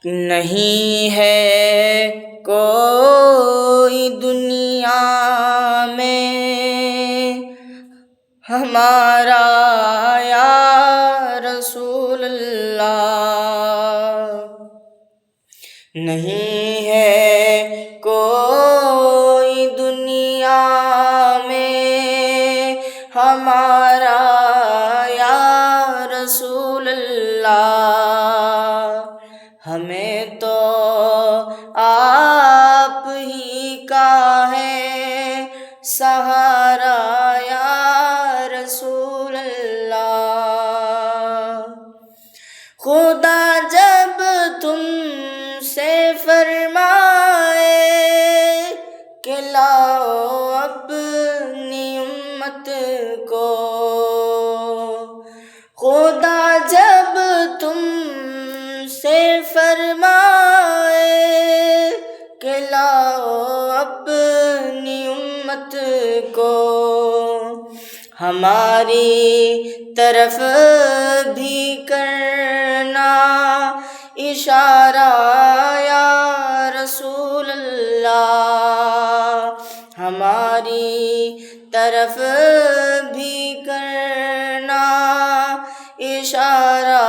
نہیں ہے کوئی دنیا میں ہمارا یا رسول اللہ، نہیں ہے کوئی دنیا میں ہمارا یا رسول اللہ، ہمیں تو آپ ہی کا ہے سہارا یا رسول اللہ۔ خدا جب تم سے فرمائے کہ لاؤ اپنی امت کو، خدا جب تم سے فرمائے کہ لاؤ اپنی امت کو، ہماری طرف بھی کرنا اشارہ یا رسول اللہ، ہماری طرف بھی کرنا اشارہ